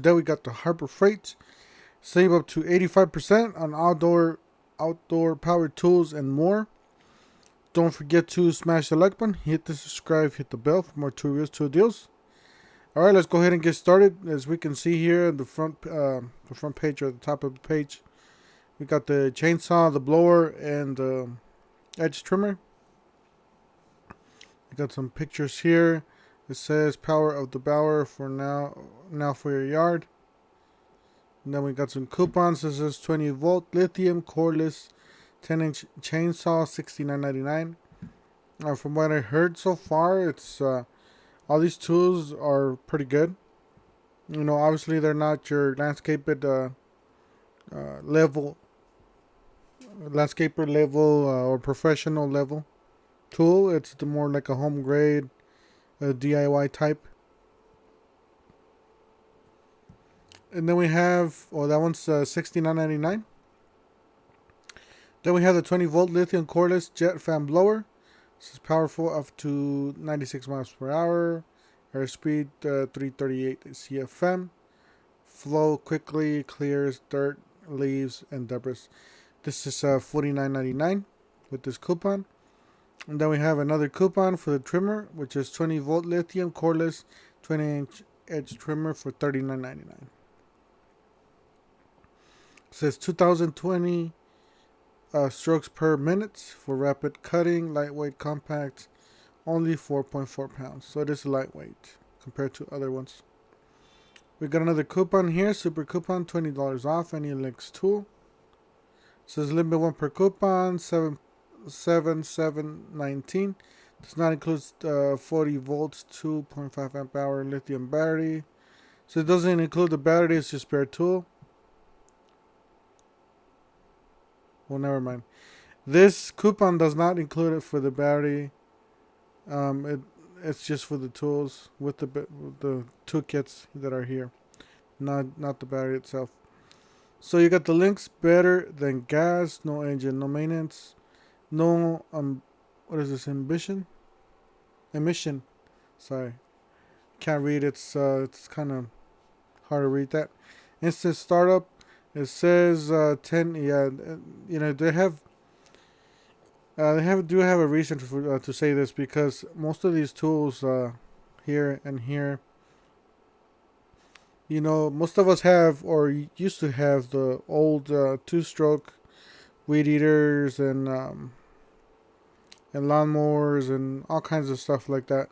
today we got the Harbor Freight. Save up to 85% on outdoor power tools and more. Don't forget to smash the like button, hit the subscribe, hit the bell for more tool reviews, tool deals. Alright, let's go ahead and get started. As we can see here in the front page or the top of the page, we got the chainsaw, the blower, and the edge trimmer. We got some pictures here. It says power of the blower for now for your yard. And then we got some coupons. This is 20 volt lithium cordless 10-inch chainsaw, $69.99. From what I heard so far, it's all these tools are pretty good. You know, obviously they're not your landscaper level or professional level tool. It's more like a home grade, DIY type. And then we have, that one's $69.99. Then we have the 20 volt lithium cordless jet fan blower. This is powerful up to 96 miles per hour. Airspeed 338 CFM. Flow quickly, clears dirt, leaves, and debris. This is $49.99 with this coupon. And then we have another coupon for the trimmer, which is 20 volt lithium cordless 20-inch edge trimmer for $39.99. It says 2020 strokes per minute for rapid cutting, lightweight, compact, only 4.4 pounds. So it is lightweight compared to other ones. We got another coupon here, super coupon, $20 off any Links tool. It says limit 1 per coupon, 77719. Does not include 40 volts, 2.5 amp hour lithium battery. So it doesn't include the battery, it's just spare tool. Well, never mind. This coupon does not include it for the battery. It's just for the tools with the toolkits that are here, not the battery itself. So you got the Links better than gas, no engine, no maintenance, no what is this, emission? Sorry, can't read. It's kind of hard to read that. Instant startup. It says 10. Yeah, you know they do have a reason to say this, because most of these tools here and here, you know, most of us have or used to have the old 2-stroke weed eaters and lawnmowers and all kinds of stuff like that.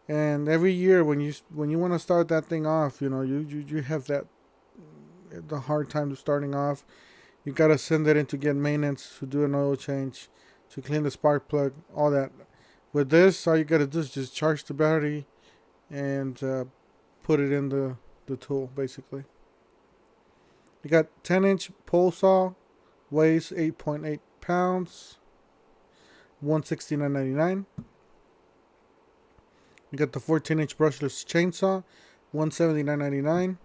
And every year when you want to start that thing off, you know, you have the hard time starting off. You gotta send it in to get maintenance, to do an oil change, to clean the spark plug, all that. With this, all you gotta do is just charge the battery and put it in the tool, basically. You got 10-inch pole saw, weighs 8.8 pounds, $169.99. You got the 14-inch brushless chainsaw, $179.99.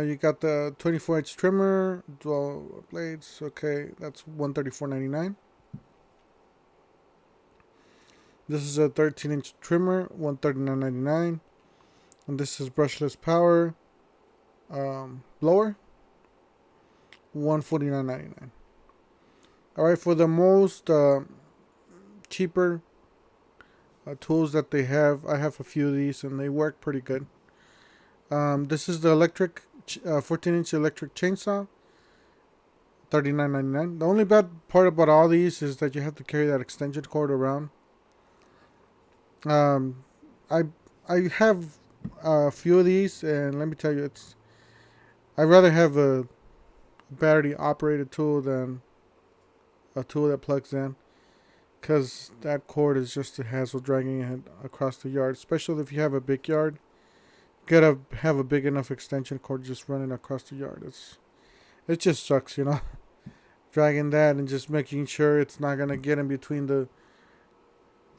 You got the 24-inch trimmer, dual blades. Okay, that's $134.99. This is a 13-inch trimmer, $139.99. And this is brushless power blower, $149.99. Alright, for the most cheaper tools that they have, I have a few of these and they work pretty good. This is the electric 14-inch electric chainsaw, $39.99. The only bad part about all these is that you have to carry that extension cord around. I have a few of these, and let me tell you, I'd rather have a battery operated tool than a tool that plugs in, because that cord is just a hassle dragging it across the yard, especially if you have a big yard. Gotta have a big enough extension cord just running across the yard. It just sucks, you know, dragging that and just making sure it's not gonna get in between the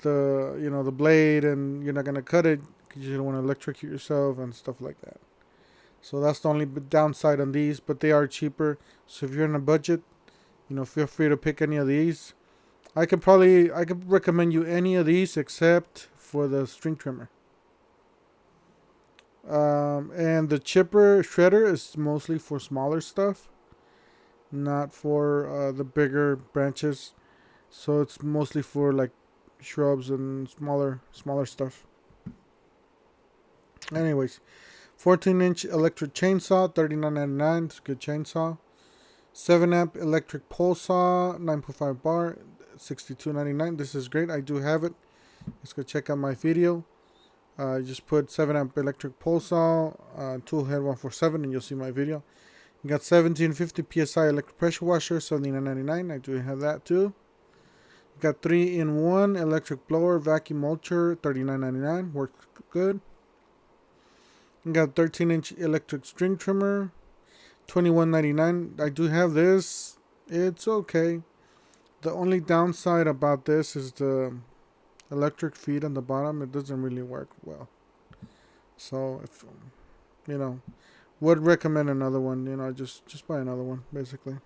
blade, and you're not gonna cut it because you don't want to electrocute yourself and stuff like that. So that's the only downside on these, but they are cheaper. So if you're in a budget, you know, feel free to pick any of these. I could recommend you any of these except for the string trimmer. And the chipper shredder is mostly for smaller stuff, not for the bigger branches. So it's mostly for like shrubs and smaller stuff. Anyways, 14-inch electric chainsaw, $39.99. It's a good chainsaw. 7-amp electric pole saw, 9.5 bar, $62.99. This is great. I do have it. Let's go check out my video. Just put 7-amp electric pole saw, tool head 147, and you'll see my video. You got 1750 psi electric pressure washer, $79.99. I do have that too. You got 3-in-1 electric blower, vacuum mulcher, $39.99. Works good. You got 13-inch electric string trimmer, $21.99. I do have this. It's okay. The only downside about this is the electric feed on the bottom. It doesn't really work well. So if would recommend another one. Just buy another one basically.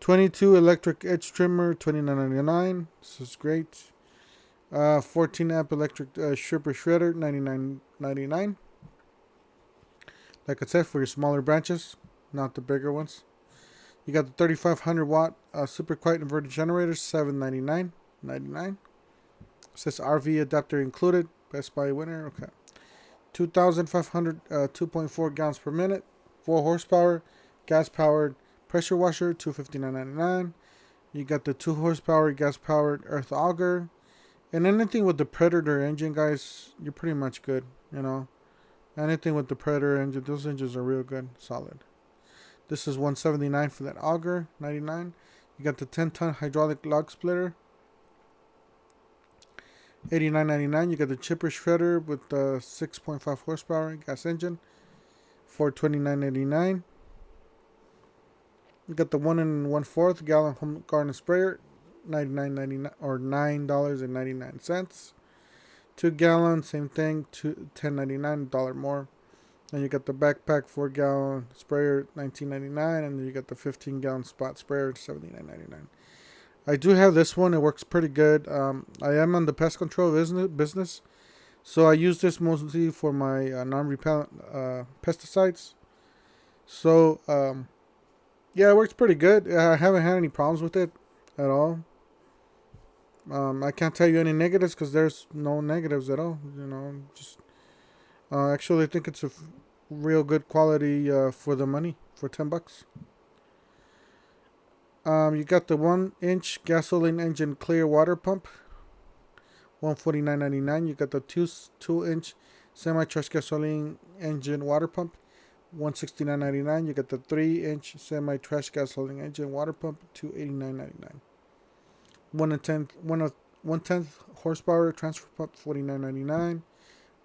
22 electric edge trimmer, $29.99. This is great. 14-amp electric stripper shredder, $99.99. Like I said, for your smaller branches, not the bigger ones. You got the 3500 watt super quiet inverter generator, $799.99. It says RV adapter included. Best Buy winner. Okay. 2,500 2.4 gallons per minute, 4 horsepower, gas powered pressure washer, $259.99. You got the 2 horsepower gas powered earth auger, and anything with the Predator engine, guys, you're pretty much good. Anything with the Predator engine, those engines are real good, solid. This is $179 for that auger, $99. You got the 10-ton hydraulic log splitter, $89.99. You got the chipper shredder with the 6.5 horsepower gas engine for $29.99. You got the 1 1/4 gallon home garden sprayer, $99.99 or $9.99. 2 gallon, same thing, $10.99, $1 more. And you got the backpack 4 gallon sprayer, $19.99, and then you got the 15 gallon spot sprayer, $79.99. I do have this one. It works pretty good. I am on the pest control business, so I use this mostly for my non-repellent pesticides. So yeah, it works pretty good. I haven't had any problems with it at all. I can't tell you any negatives because there's no negatives at all. Just actually, I think it's a real good quality for the money, for $10. You got the 1-inch gasoline engine clear water pump, $149.99. You got the 2-inch semi-truck gasoline engine water pump, $169.99. You got the 3-inch semi-trash gasoline engine water pump, $289.99. 1/10 horsepower transfer pump, $49.99.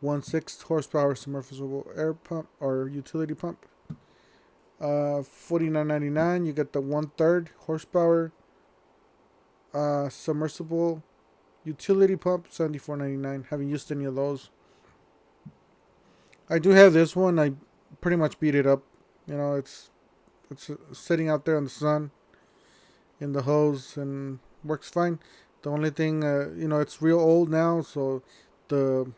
1/6 horsepower submersible air pump or utility pump, $49.99. You got the 1/3 horsepower submersible utility pump, $74.99. Haven't used any of those. I do have this one. I pretty much beat it up. It's sitting out there in the sun in the hose and works fine. The only thing, it's real old now, so the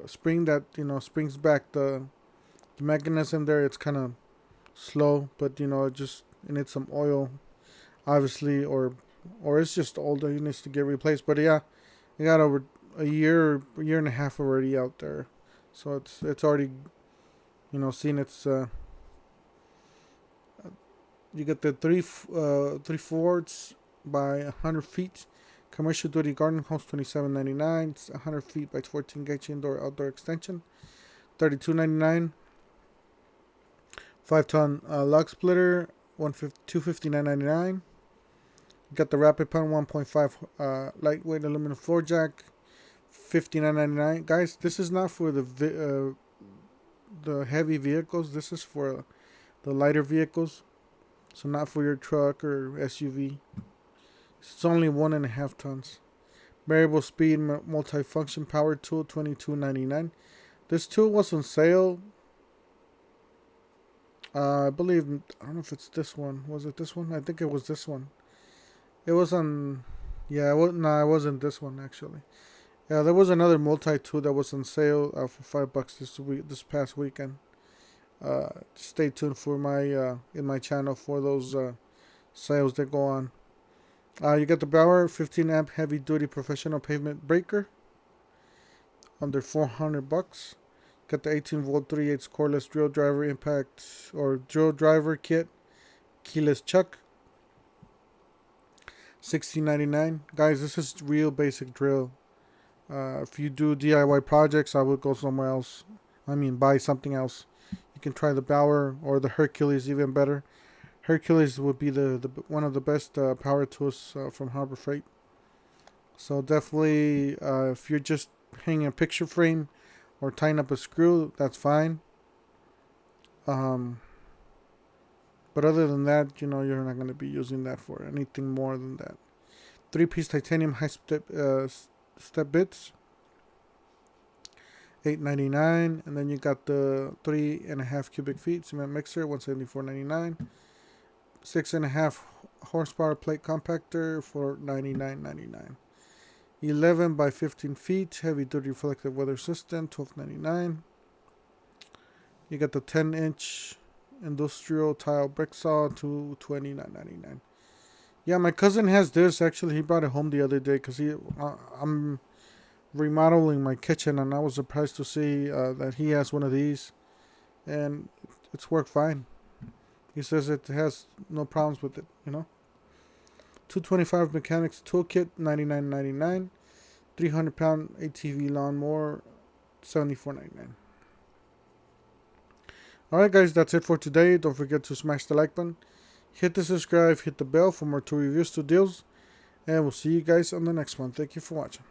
spring that springs back the mechanism there, it's kind of slow, but it needs some oil, obviously, or it's just older. It needs to get replaced. But yeah, I got over a year and a half already out there, so it's already seen its. You get the 3/4 by 100 feet commercial duty garden hose, $27.99. It's 100 feet by 14 gauge indoor outdoor extension, $32.99. 5-ton log splitter, $259.99. You got the rapid pump 1.5 lightweight aluminum floor jack, $59.99. Guys, this is not for the heavy vehicles. This is for the lighter vehicles. So not for your truck or SUV. It's only 1.5 tons. Variable speed multifunction power tool, $22.99. This tool was on sale. I believe, I don't know if it's this one. Was it this one? I think it was this one. It was on, yeah, no, it wasn't this one actually. Yeah, there was another multi-tool that was on sale for $5 this past weekend. Stay tuned for my in my channel for those sales that go on. You got the Bauer 15 amp heavy duty professional pavement breaker under $400. Got the 18-volt 3/8 cordless drill driver impact or drill driver kit, keyless chuck, $16.99. Guys, this is real basic drill. If you do DIY projects, I would go somewhere else. I mean, buy something else. You can try the Bauer or the Hercules, even better. Hercules would be the one of the best power tools from Harbor Freight. So definitely, if you're just hanging a picture frame or tying up a screw, that's fine. But other than that, you're not going to be using that for anything more than that. 3-piece titanium high step bits, $8.99, and then you got the 3.5 cubic feet cement mixer, $174.99. 6.5 horsepower plate compactor for $99.99. 11 by 15 feet heavy duty reflective weather system, $12.99. You got the 10-inch industrial tile brick saw, $29.99. Yeah, my cousin has this. Actually, he brought it home the other day because I'm remodeling my kitchen, and I was surprised to see that he has one of these, and it's worked fine. He says it has no problems with it, 225 mechanics toolkit, $99.99. 300-pound ATV lawnmower, $74.99. Alright guys, that's it for today. Don't forget to smash the like button, hit the subscribe, hit the bell for more tool reviews, to deals, and we'll see you guys on the next one. Thank you for watching.